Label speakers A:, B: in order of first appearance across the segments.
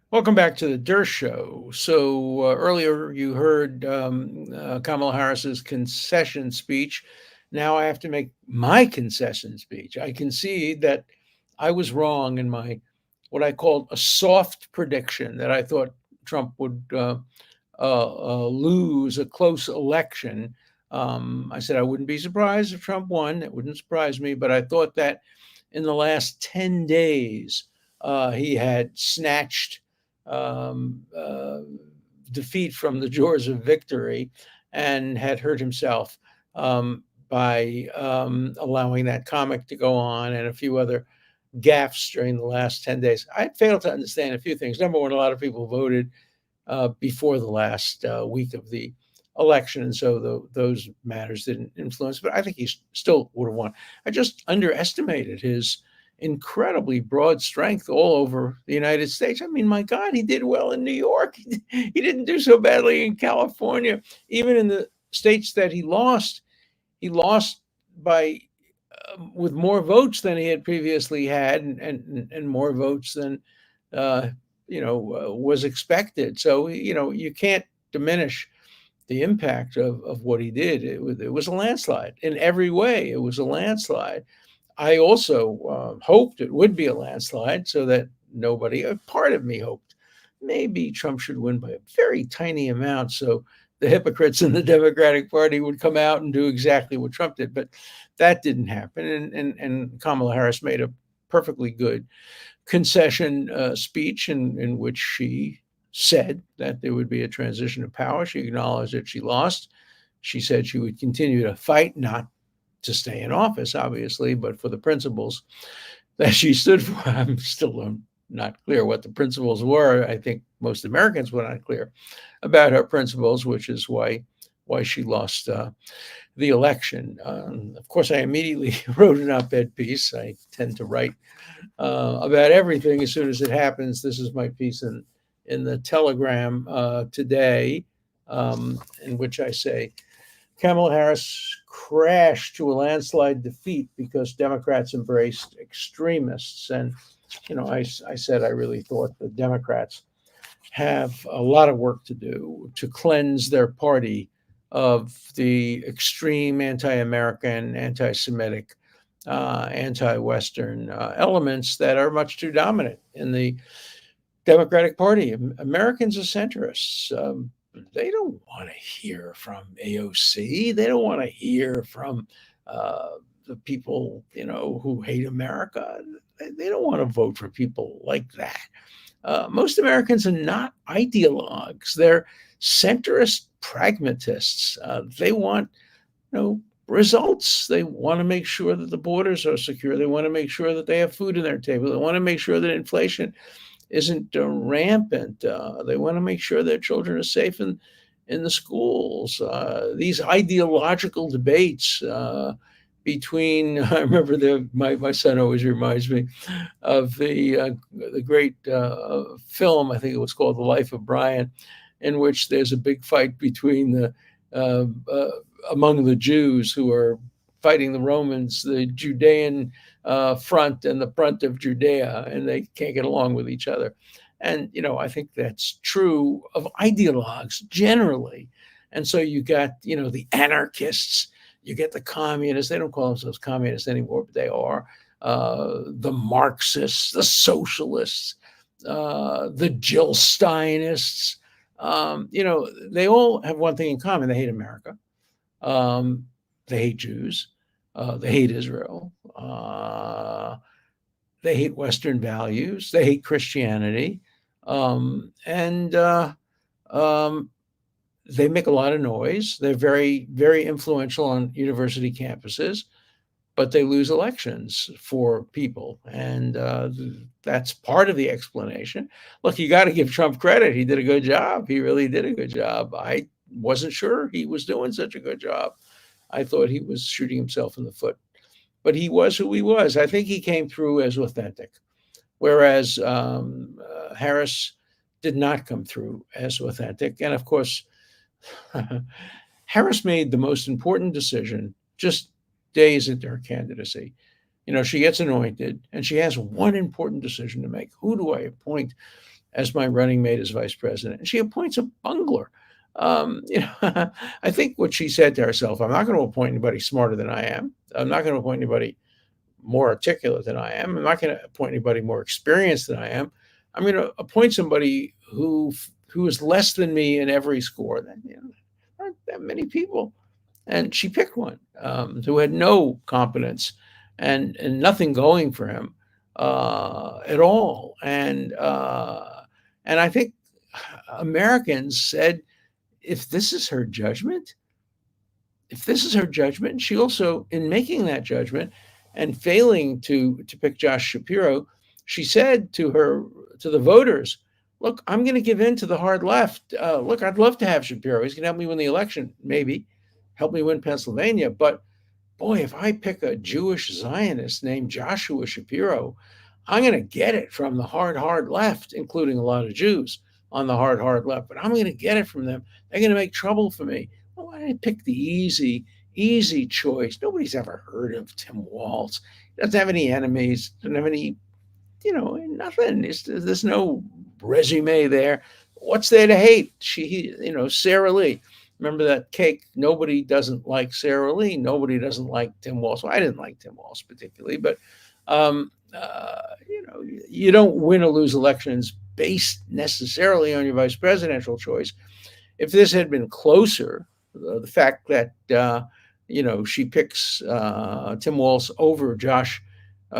A: Welcome back to the Dershow. So earlier you heard Kamala Harris's concession speech. Now I have to make my concession speech. I concede that I was wrong in my what I called a soft prediction that I thought Trump would lose a close election. I said I wouldn't be surprised if Trump won. It wouldn't surprise me, but I thought that in the last 10 days he had snatched um, uh, defeat from the jaws of victory and had hurt himself by allowing that comic to go on and a few other gaffes during the last 10 days. I failed to understand a few things. Number one, a lot of people voted before the last week of the election, and so those matters didn't influence. But I think he still would have won. I just underestimated his incredibly broad strength all over the United States. I mean, my God, he did well in New York. He didn't do so badly in California. Even in the states that he lost by with more votes than he had previously had, and more votes than uh, was expected. So you can't diminish the impact of what he did. It was a landslide in every way. It was a landslide. I also hoped it would be a landslide so that nobody, a part of me hoped maybe Trump should win by a very tiny amount so the hypocrites in the Democratic Party would come out and do exactly what Trump did. But that didn't happen. And Kamala Harris made a perfectly good concession speech in which she said that there would be a transition of power. She acknowledged that she lost. She said she would continue to fight, not to stay in office, obviously, but for the principles that she stood for. I'm still not clear what the principles were. I think most Americans were not clear about her principles, which is why she lost the election. Of course, I immediately wrote an op-ed piece. I tend to write about everything as soon as it happens. This is my piece in the Telegram today, in which I say Kamala Harris crashed to a landslide defeat because Democrats embraced extremists. And, I said I really thought the Democrats have a lot of work to do to cleanse their party of the extreme anti American, anti Semitic, anti Western elements that are much too dominant in the Democratic Party. Americans are centrists. They don't want to hear from AOC. They don't want to hear from uh, the people, who hate America. They don't want to vote for people like that. Most Americans are not ideologues. They're centrist pragmatists. They want, results. They want to make sure that the borders are secure. They want to make sure that they have food on their table. They want to make sure that inflation isn't rampant. They want to make sure their children are safe in the schools. These ideological debates between I remember my son always reminds me of the great film, I think it was called The Life of Brian, in which there's a big fight between the uh, uh, among the Jews who are fighting the Romans, the Judean front and the front of Judea, and they can't get along with each other. And I think that's true of ideologues generally. And so you got the anarchists, you get the communists. They don't call themselves communists anymore, but they are. The Marxists, the socialists, the Jill Steinists. They all have one thing in common: they hate America. Um, they hate Jews. They hate Israel. They hate Western values. They hate Christianity. And um, they make a lot of noise. They're very, very influential on university campuses, but they lose elections for people. And that's part of the explanation. Look, you got to give Trump credit. He did a good job. He really did a good job. I wasn't sure he was doing such a good job. I thought he was shooting himself in the foot, but he was who he was. I think he came through as authentic, whereas Harris did not come through as authentic. And of course, Harris made the most important decision just days into her candidacy. She gets anointed and she has one important decision to make. Who do I appoint as my running mate as vice president? And she appoints a bungler. I think what she said to herself, I'm not going to appoint anybody smarter than I am. I'm not going to appoint anybody more articulate than I am. I'm not going to appoint anybody more experienced than I am. I'm going to appoint somebody who is less than me in every score. Then aren't that many people, and she picked one who had no competence and nothing going for him at all. And I think Americans said, if this is her judgment, she also, in making that judgment and failing to pick Josh Shapiro, she said to the voters, look, I'm going to give in to the hard left. Look, I'd love to have Shapiro. He's going to help me win the election, maybe help me win Pennsylvania. But boy, if I pick a Jewish Zionist named Joshua Shapiro, I'm going to get it from the hard left, including a lot of Jews on the hard left. But I'm going to get it from them. They're going to make trouble for me. Well, why did I pick the easy choice? Nobody's ever heard of Tim Walz. He doesn't have any enemies. Doesn't have any, nothing. There's no resume there. What's there to hate? Sarah Lee. Remember that cake? Nobody doesn't like Sarah Lee. Nobody doesn't like Tim Walz. Well, I didn't like Tim Walz particularly, but you don't win or lose elections based necessarily on your vice presidential choice. If this had been closer, the fact that she picks Tim Walz over Josh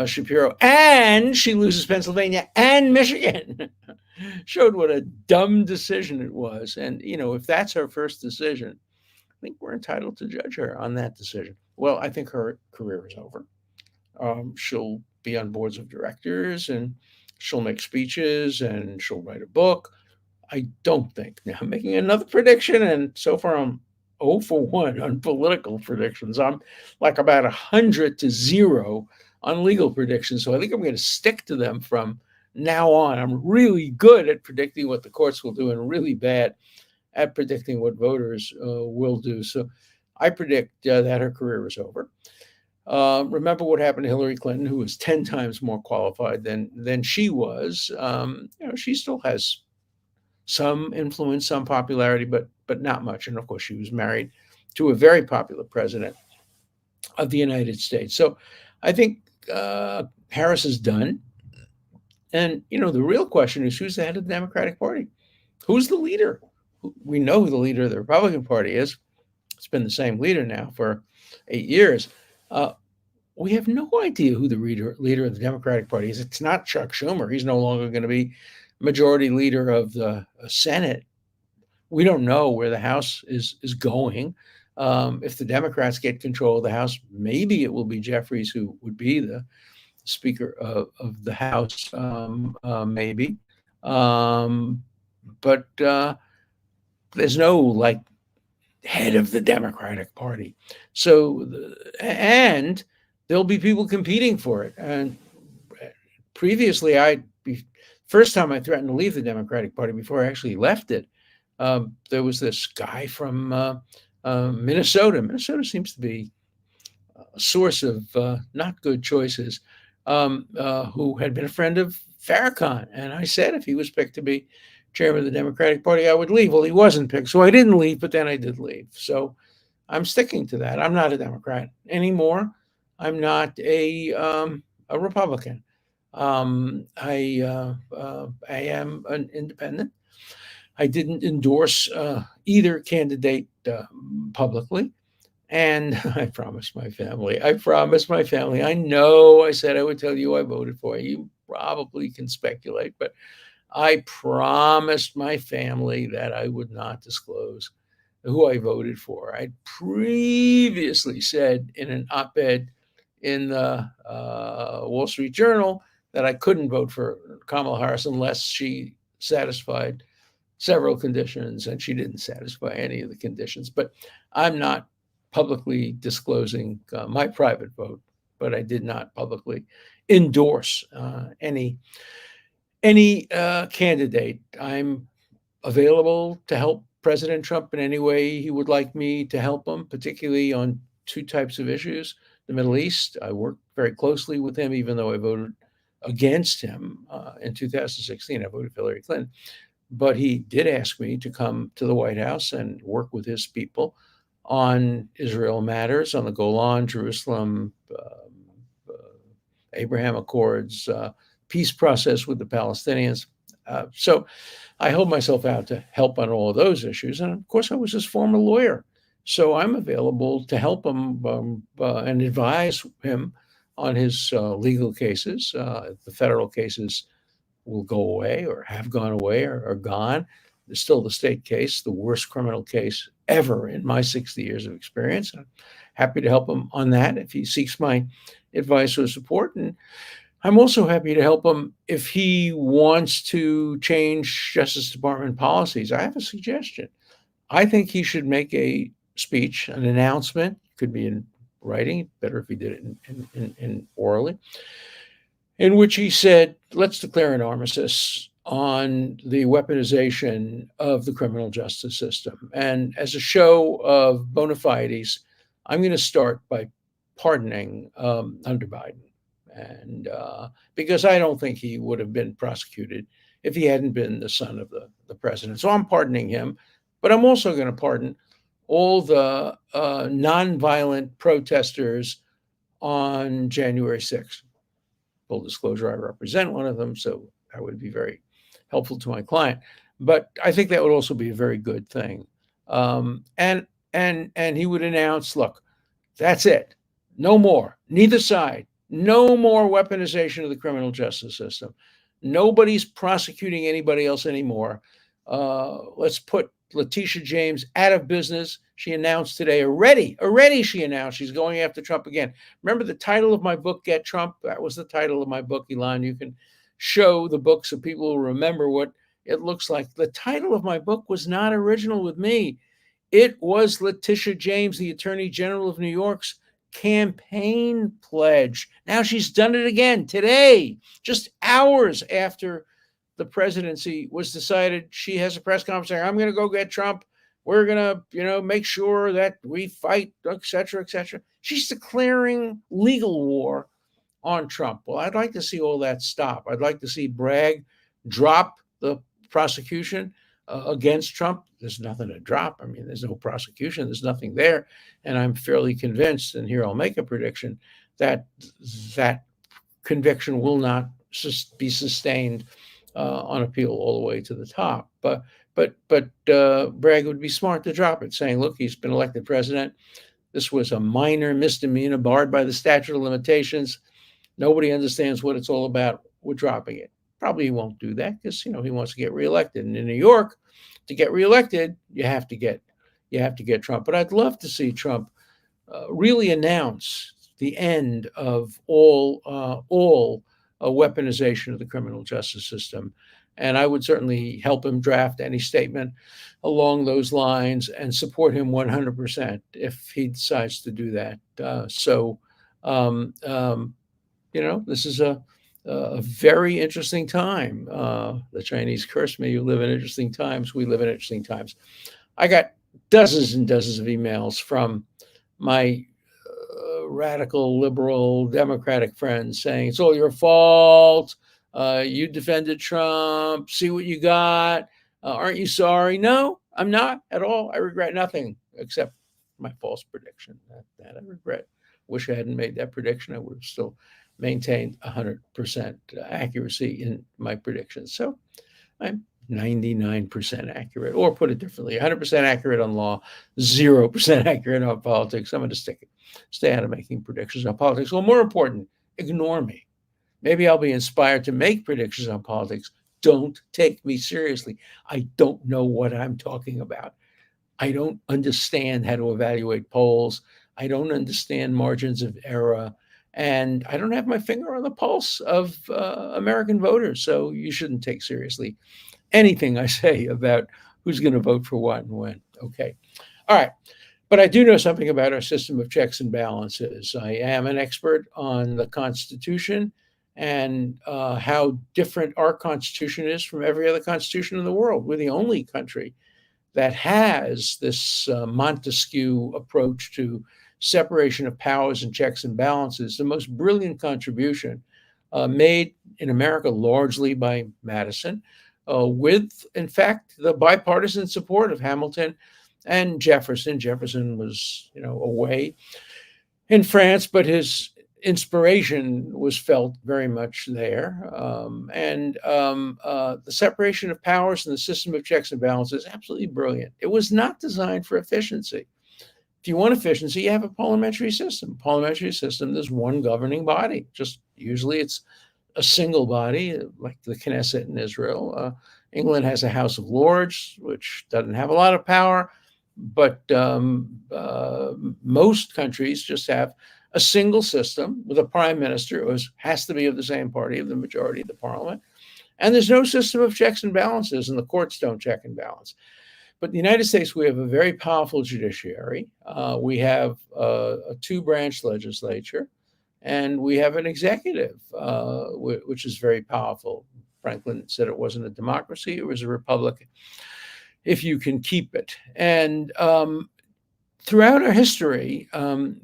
A: Shapiro, and she loses Pennsylvania and Michigan, showed what a dumb decision it was. And if that's her first decision, I think we're entitled to judge her on that decision. Well, I think her career is over. She'll be on boards of directors and she'll make speeches and she'll write a book. I don't think. Now, I'm making another prediction, and so far I'm 0 for 1 on political predictions. I'm like about 100 to 0 on legal predictions. So I think I'm going to stick to them from now on. I'm really good at predicting what the courts will do and really bad at predicting what voters will do. So I predict that her career is over. Remember what happened to Hillary Clinton, who was 10 times more qualified than she was. She still has some influence, some popularity, but not much. And of course, she was married to a very popular president of the United States. So I think Harris is done. And, the real question is, who's the head of the Democratic Party? Who's the leader? We know who the leader of the Republican Party is. It's been the same leader now for 8 years. We have no idea who the leader of the Democratic Party is. It's not Chuck Schumer. He's no longer going to be majority leader of the Senate. We don't know where the House is going. If the Democrats get control of the House, maybe it will be Jeffries who would be the Speaker of the House, maybe. But there's no head of the Democratic Party. And there'll be people competing for it. And previously, first time I threatened to leave the Democratic Party before I actually left it, there was this guy from Minnesota. Minnesota seems to be a source of not good choices, who had been a friend of Farrakhan. And I said if he was picked to be chairman of the Democratic Party, I would leave. Well, he wasn't picked, so I didn't leave, but then I did leave. So I'm sticking to that. I'm not a Democrat anymore. I'm not a Republican. I am an independent. I didn't endorse either candidate publicly. And I promised my family. I know I said I would tell you I voted for. You probably can speculate, but I promised my family that I would not disclose who I voted for. I previously said in an op-ed in the Wall Street Journal that I couldn't vote for Kamala Harris unless she satisfied several conditions, and she didn't satisfy any of the conditions. But I'm not publicly disclosing my private vote, but I did not publicly endorse any candidate. I'm available to help President Trump in any way he would like me to help him, particularly on two types of issues: the Middle East. I worked very closely with him, even though I voted against him in 2016. I voted for Hillary Clinton. But he did ask me to come to the White House and work with his people on Israel matters, on the Golan, Jerusalem, Abraham Accords, peace process with the Palestinians. So I hold myself out to help on all of those issues. And of course, I was his former lawyer. So I'm available to help him and advise him on his legal cases. The federal cases will go away or have gone away or are gone. There's still the state case, the worst criminal case ever in my 60 years of experience. I'm happy to help him on that if he seeks my advice or support. And I'm also happy to help him if he wants to change Justice Department policies. I have a suggestion. I think he should make a speech, an announcement, could be in writing, better if he did it in orally, in which he said, let's declare an armistice on the weaponization of the criminal justice system. And as a show of bona fides, I'm going to start by pardoning Hunter Biden. And because I don't think he would have been prosecuted if he hadn't been the son of the president. So I'm pardoning him, but I'm also going to pardon all the nonviolent protesters on January 6th. Full disclosure, I represent one of them, so that would be very helpful to my client. But I think that would also be a very good thing. And he would announce, look, that's it. No more. Neither side. No more weaponization of the criminal justice system. Nobody's prosecuting anybody else anymore. Let's put Letitia James out of business. She announced today already she announced she's going after Trump again. Remember the title of my book, Get Trump? That was the title of my book, Elon. You can show the book so people will remember what it looks like. The title of my book was not original with me. It was Letitia James, the Attorney General of New York's campaign pledge. Now she's done it again today, just hours after the presidency was decided. She has a press conference saying, I'm going to go get Trump. We're going to, make sure that we fight, et cetera, et cetera. She's declaring legal war on Trump. Well, I'd like to see all that stop. I'd like to see Bragg drop the prosecution against Trump. There's nothing to drop. I mean, there's no prosecution. There's nothing there. And I'm fairly convinced, and here I'll make a prediction, that that conviction will not be sustained on appeal all the way to the top. But Bragg would be smart to drop it, saying, look, he's been elected president. This was a minor misdemeanor barred by the statute of limitations. Nobody understands what it's all about. We're dropping it. Probably he won't do that because, he wants to get reelected. And in New York, to get reelected, you have to get Trump. But I'd love to see Trump really announce the end of all weaponization of the criminal justice system. And I would certainly help him draft any statement along those lines and support him 100% if he decides to do that. This is a very interesting time. The Chinese curse me, you live in interesting times. We live in interesting times. I got dozens and dozens of emails from my radical, liberal, Democratic friends saying, it's all your fault. You defended Trump. See what you got. Aren't you sorry? No, I'm not at all. I regret nothing except my false prediction. That I regret. Wish I hadn't made that prediction. I would have still maintained 100% accuracy in my predictions. So I'm 99% accurate, or put it differently, 100% accurate on law, 0% accurate on politics. I'm going to stay out of making predictions on politics. Well, more important, ignore me. Maybe I'll be inspired to make predictions on politics. Don't take me seriously. I don't know what I'm talking about. I don't understand how to evaluate polls. I don't understand margins of error. And I don't have my finger on the pulse of American voters. So you shouldn't take seriously anything I say about who's going to vote for what and when. Okay. All right. But I do know something about our system of checks and balances. I am an expert on the Constitution and how different our Constitution is from every other Constitution in the world. We're the only country that has this Montesquieu approach to separation of powers and checks and balances, the most brilliant contribution made in America largely by Madison, with, in fact, the bipartisan support of Hamilton and Jefferson. Jefferson was, away in France, but his inspiration was felt very much there. The separation of powers and the system of checks and balances is absolutely brilliant. It was not designed for efficiency. If you want efficiency, you have a parliamentary system. Parliamentary system, there's one governing body. Just usually it's a single body, like the Knesset in Israel. England has a House of Lords, which doesn't have a lot of power, but most countries just have a single system with a prime minister who has to be of the same party of the majority of the parliament. And there's no system of checks and balances, and the courts don't check and balance. But in the United States, we have a very powerful judiciary. We have a two-branch legislature, and we have an executive, which is very powerful. Franklin said it wasn't a democracy, it was a republic, if you can keep it. And throughout our history,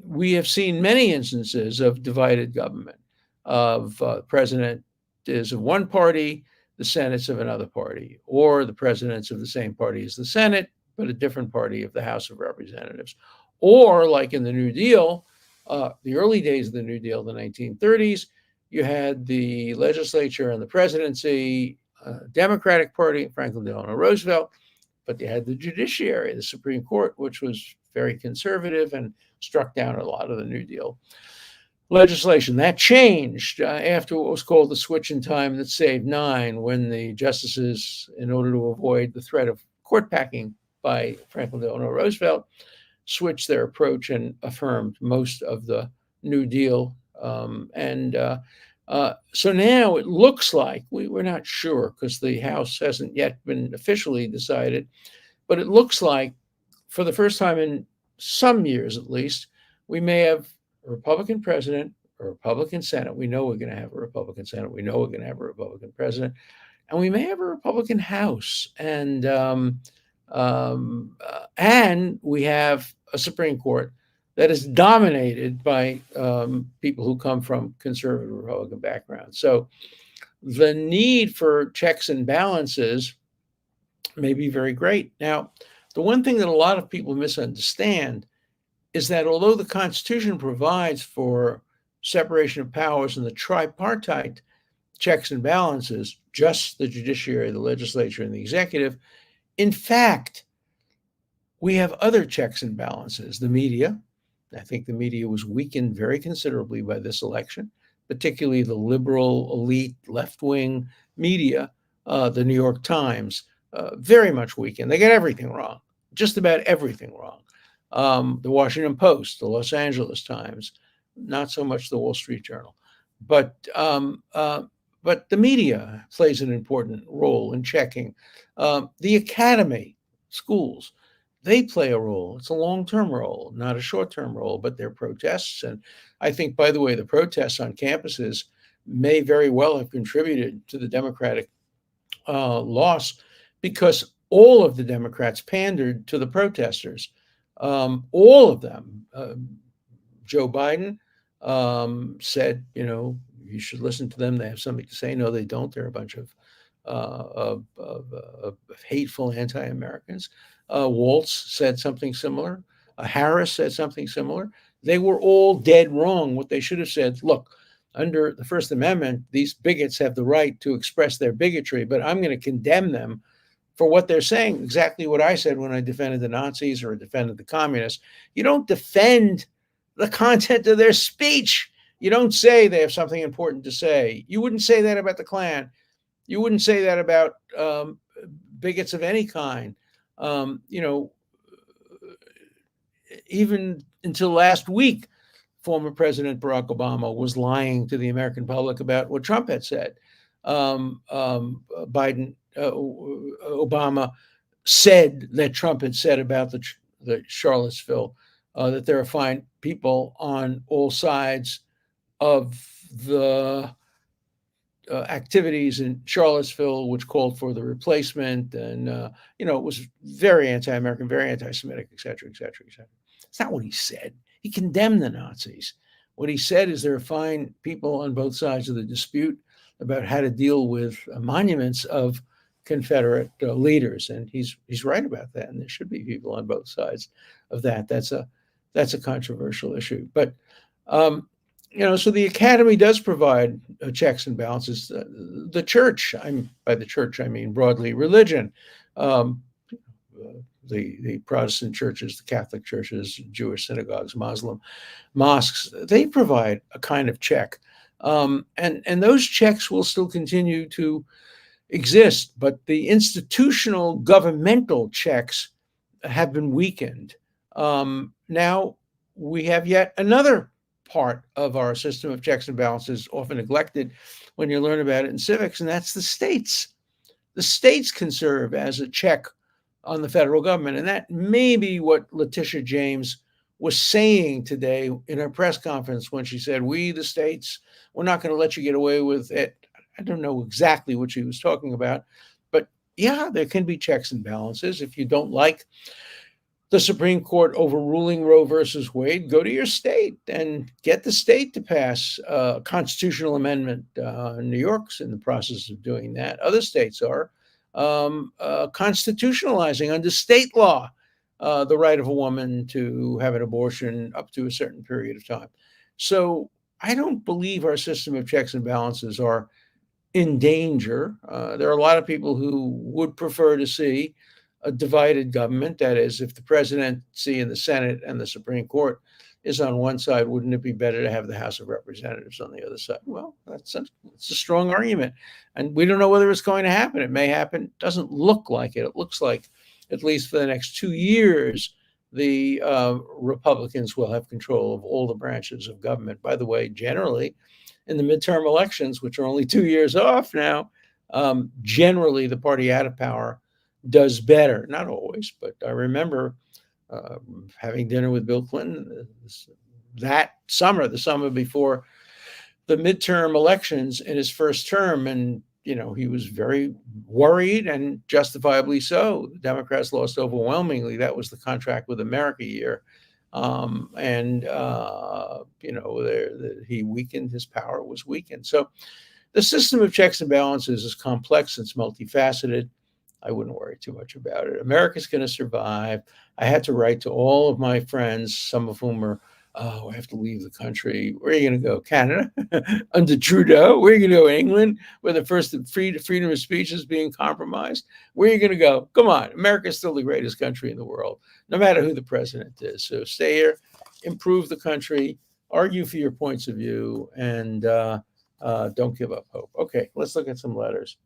A: we have seen many instances of divided government, of president is of one party, the Senate's of another party, or the president's of the same party as the Senate, but a different party of the House of Representatives. Or like in the New Deal, the early days of the New Deal, the 1930s, you had the legislature and the presidency, Democratic Party, Franklin Delano Roosevelt, but you had the judiciary, the Supreme Court, which was very conservative and struck down a lot of the New Deal legislation. That changed after what was called the switch in time that saved nine, when the justices, in order to avoid the threat of court packing by Franklin Delano Roosevelt, switched their approach and affirmed most of the New Deal. So now it looks like, we're not sure because the House hasn't yet been officially decided, but it looks like for the first time in some years at least, we may have a Republican president, a Republican Senate. We know we're going to have a Republican Senate. We know we're going to have a Republican president. And we may have a Republican House. And we have a Supreme Court that is dominated by people who come from conservative Republican backgrounds. So the need for checks and balances may be very great. Now, the one thing that a lot of people misunderstand is that although the Constitution provides for separation of powers and the tripartite checks and balances, just the judiciary, the legislature, and the executive, in fact, we have other checks and balances. The media, I think the media was weakened very considerably by this election, particularly the liberal, elite, left-wing media, the New York Times, very much weakened. They get everything wrong, just about everything wrong. The Washington Post, the Los Angeles Times, not so much the Wall Street Journal, but the media plays an important role in checking. The academy, schools, they play a role. It's a long-term role, not a short-term role, but they're protests. And I think, by the way, the protests on campuses may very well have contributed to the Democratic loss, because all of the Democrats pandered to the protesters. All of them. Joe Biden said, you should listen to them. They have something to say. No, they don't. They're a bunch of hateful anti-Americans. Waltz said something similar. Harris said something similar. They were all dead wrong. What they should have said, look, under the First Amendment, these bigots have the right to express their bigotry, but I'm going to condemn them for what they're saying. Exactly what I said when I defended the Nazis or defended the communists. You don't defend the content of their speech. You don't say they have something important to say. You wouldn't say that about the Klan. You wouldn't say that about bigots of any kind. Even until last week, former President Barack Obama was lying to the American public about what Trump had said. Obama said that Trump had said about the Charlottesville, that there are fine people on all sides of the activities in Charlottesville, which called for the replacement. And, it was very anti-American, very anti-Semitic, et cetera, et cetera, et cetera. It's not what he said. He condemned the Nazis. What he said is there are fine people on both sides of the dispute about how to deal with monuments of Confederate leaders, and he's right about that. And there should be people on both sides of that. That's a controversial issue, but so the academy does provide checks and balances. The church, by the church I mean broadly religion. Um, the Protestant churches, the Catholic churches, Jewish synagogues, Muslim mosques, they provide a kind of check. And those checks will still continue to exist, but the institutional governmental checks have been weakened. Now we have yet another part of our system of checks and balances, often neglected when you learn about it in civics, and that's the states. The states can serve as a check on the federal government. And that may be what Letitia James was saying today in her press conference when she said, we, the states, we're not going to let you get away with it. I don't know exactly what she was talking about, but yeah, there can be checks and balances. If you don't like the Supreme Court overruling Roe versus Wade, go to your state and get the state to pass a constitutional amendment. New York's in the process of doing that. Other states are constitutionalizing under state law the right of a woman to have an abortion up to a certain period of time. So I don't believe our system of checks and balances are in danger. There are a lot of people who would prefer to see a divided government. That is, if the presidency and the Senate and the Supreme Court is on one side, wouldn't it be better to have the House of Representatives on the other side? Well, it's a strong argument. And we don't know whether it's going to happen. It may happen. It doesn't look like it. It looks like, at least for the next 2 years, the Republicans will have control of all the branches of government. By the way, generally, in the midterm elections, which are only 2 years off now, generally the party out of power does better. Not always, but I remember having dinner with Bill Clinton that summer, the summer before the midterm elections in his first term. And, he was very worried, and justifiably so. The Democrats lost overwhelmingly. That was the Contract with America year. He weakened, his power was weakened. So the system of checks and balances is complex, it's multifaceted. I wouldn't worry too much about it. America's going to survive. I had to write to all of my friends, some of whom are, I have to leave the country. Where are you going to go? Canada? Under Trudeau? Where are you going to go? England? Where the first freedom of speech is being compromised? Where are you going to go? Come on. America's still the greatest country in the world, no matter who the president is. So stay here, improve the country, argue for your points of view, and don't give up hope. Okay, let's look at some letters.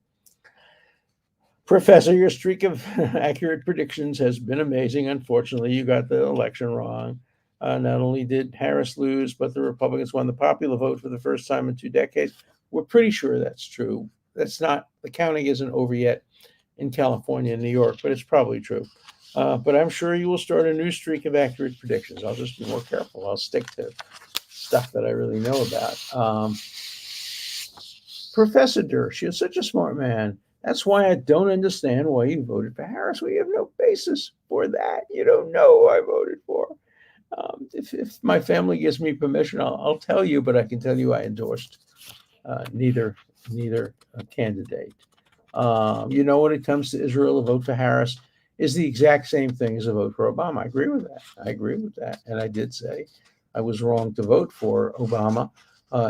A: Professor, your streak of accurate predictions has been amazing. Unfortunately, you got the election wrong. Not only did Harris lose, but the Republicans won the popular vote for the first time in 2 decades. We're pretty sure that's true. That's not, the counting isn't over yet in California and New York, but it's probably true. But I'm sure you will start a new streak of accurate predictions. I'll just be more careful. I'll stick to stuff that I really know about. Professor Dersh, you're such a smart man. That's why I don't understand why you voted for Harris. We have no basis for that. You don't know who I voted for. If my family gives me permission, I'll tell you, but I can tell you I endorsed neither candidate. When it comes to Israel, a vote for Harris is the exact same thing as a vote for Obama. I agree with that. And I did say I was wrong to vote for Obama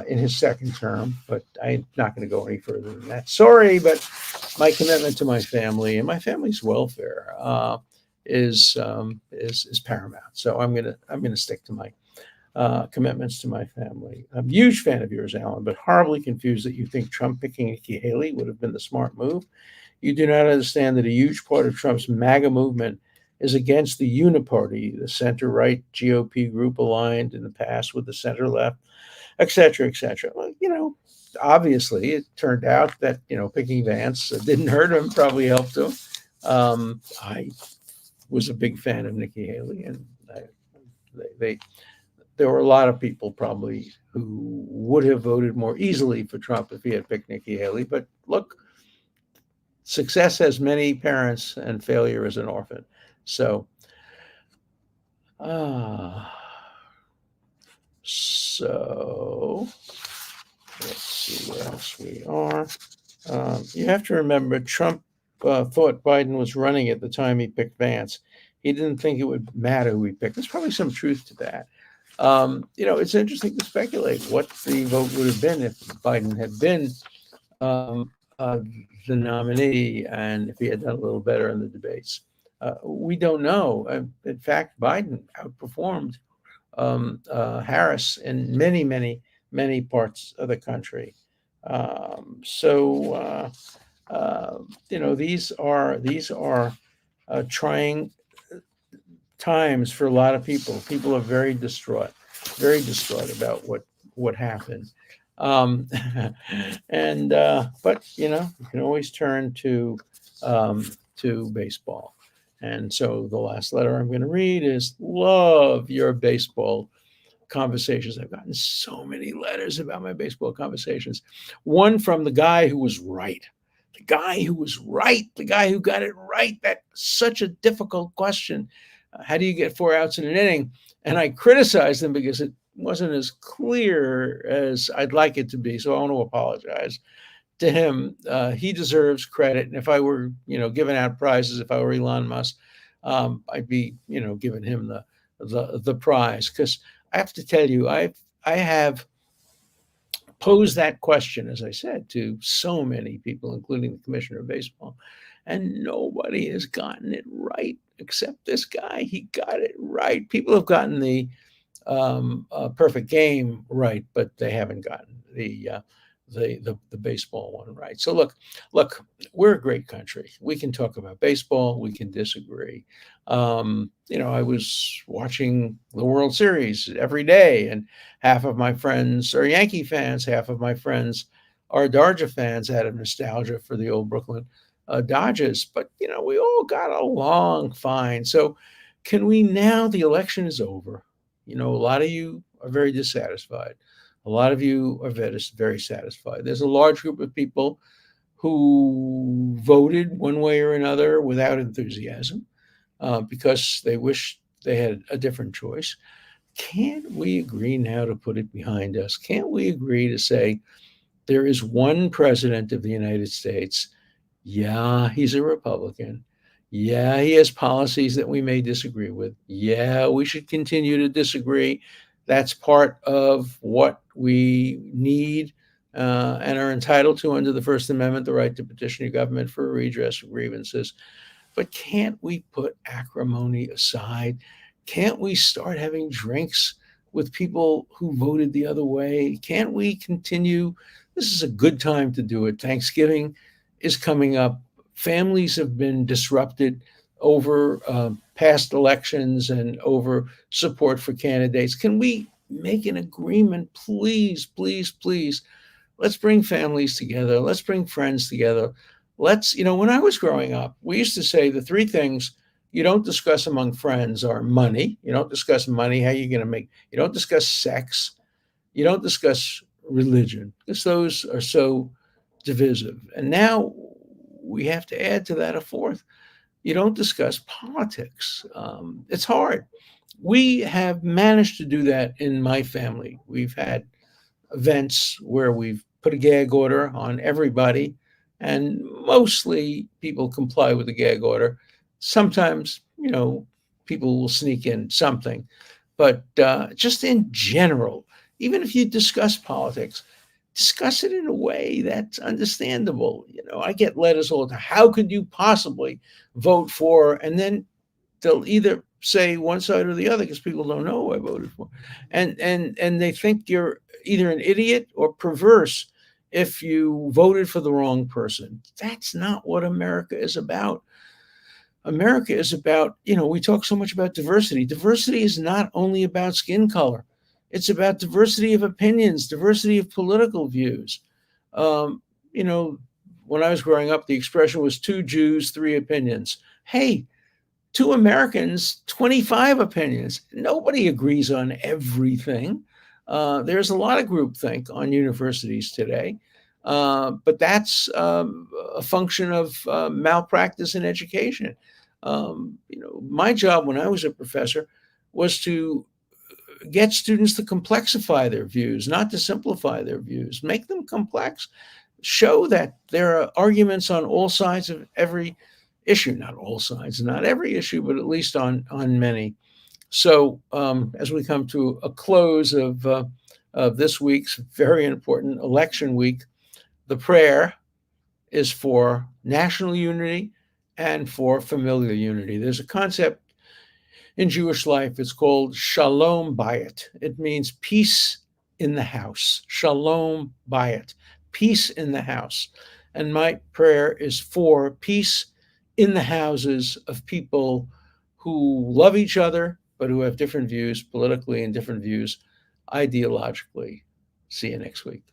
A: in his second term, but I'm not going to go any further than that. Sorry, but my commitment to my family and my family's welfare is paramount. So I'm gonna stick to my commitments to my family. I'm a huge fan of yours, Alan, but horribly confused that you think Trump picking Nikki Haley would have been the smart move. You do not understand that a huge part of Trump's MAGA movement is against the uniparty, the center-right GOP group aligned in the past with the center-left, et cetera, et cetera. Well, obviously it turned out that, picking Vance didn't hurt him, probably helped him. I was a big fan of Nikki Haley, and there were a lot of people probably who would have voted more easily for Trump if he had picked Nikki Haley. But look, success has many parents and failure is an orphan. So So let's see what else we are. You have to remember, Trump thought Biden was running at the time he picked Vance. He didn't think it would matter who he picked. There's probably some truth to that. It's interesting to speculate what the vote would have been if Biden had been um, uh, the nominee and if he had done a little better in the debates. We don't know. In fact, Biden outperformed Harris in many, many, many parts of the country. So these are trying times for a lot of people. People are very distraught about what happened. Um, and but you can always turn to baseball. And so the last letter I'm going to read is love your baseball conversations. I've gotten so many letters about my baseball conversations. One from the guy who was right. The guy who was right, the guy who got it right. That's such a difficult question. How do you get 4 outs in an inning? And I criticized him because it wasn't as clear as I'd like it to be. So I want to apologize to him. He deserves credit. And if I were, giving out prizes, if I were Elon Musk, I'd be, giving him the prize, because I have to tell you, I have posed that question, as I said, to so many people, including the commissioner of baseball, and nobody has gotten it right except this guy. He got it right. People have gotten the perfect game right, but they haven't gotten the baseball one right. So look, we're a great country. We can talk about baseball. We can disagree. I was watching the World Series every day, and half of my friends are Yankee fans. Half of my friends are Dodger fans out of nostalgia for the old Brooklyn Dodgers. But we all got along fine. So can we now? The election is over. A lot of you are very dissatisfied. A lot of you are very, very satisfied. There's a large group of people who voted one way or another without enthusiasm because they wish they had a different choice. Can't we agree now to put it behind us? Can't we agree to say there is one president of the United States? Yeah, he's a Republican. Yeah, he has policies that we may disagree with. Yeah, we should continue to disagree. That's part of what we need and are entitled to under the First Amendment, the right to petition your government for a redress of grievances. But can't we put acrimony aside? Can't we start having drinks with people who voted the other way? Can't we continue? This is a good time to do it. Thanksgiving is coming up. Families have been disrupted over past elections and over support for candidates. Can we make an agreement? Please, please, please. Let's bring families together. Let's bring friends together. When I was growing up, we used to say the three things you don't discuss among friends are money. You don't discuss money, how you're going to make, you don't discuss sex. You don't discuss religion, because those are so divisive. And now we have to add to that a fourth. You don't discuss politics. It's hard. We have managed to do that in my family. We've had events where we've put a gag order on everybody, and mostly people comply with the gag order. Sometimes, people will sneak in something, but just in general, even if you discuss politics, discuss it in a way that's understandable. I get letters all the time. How could you possibly vote for? And then they'll either say one side or the other because people don't know who I voted for, and they think you're either an idiot or perverse if you voted for the wrong person. That's not what America is about. America is about, we talk so much about diversity. Diversity is not only about skin color. It's about diversity of opinions, diversity of political views. Um, when I was growing up, the expression was two Jews, three opinions. Hey, two Americans, 25 opinions. Nobody agrees on everything. There's a lot of groupthink on universities today, but that's a function of malpractice in education. My job when I was a professor was to get students to complexify their views, not to simplify their views. Make them complex. Show that there are arguments on all sides of every issue, not all sides, not every issue, but at least on many. So as we come to a close of this week's very important election week, the prayer is for national unity and for familial unity. There's a concept in Jewish life. It's called shalom bayit. It means peace in the house. Shalom bayit, peace in the house. And my prayer is for peace in the houses of people who love each other, but who have different views politically and different views ideologically. See you next week.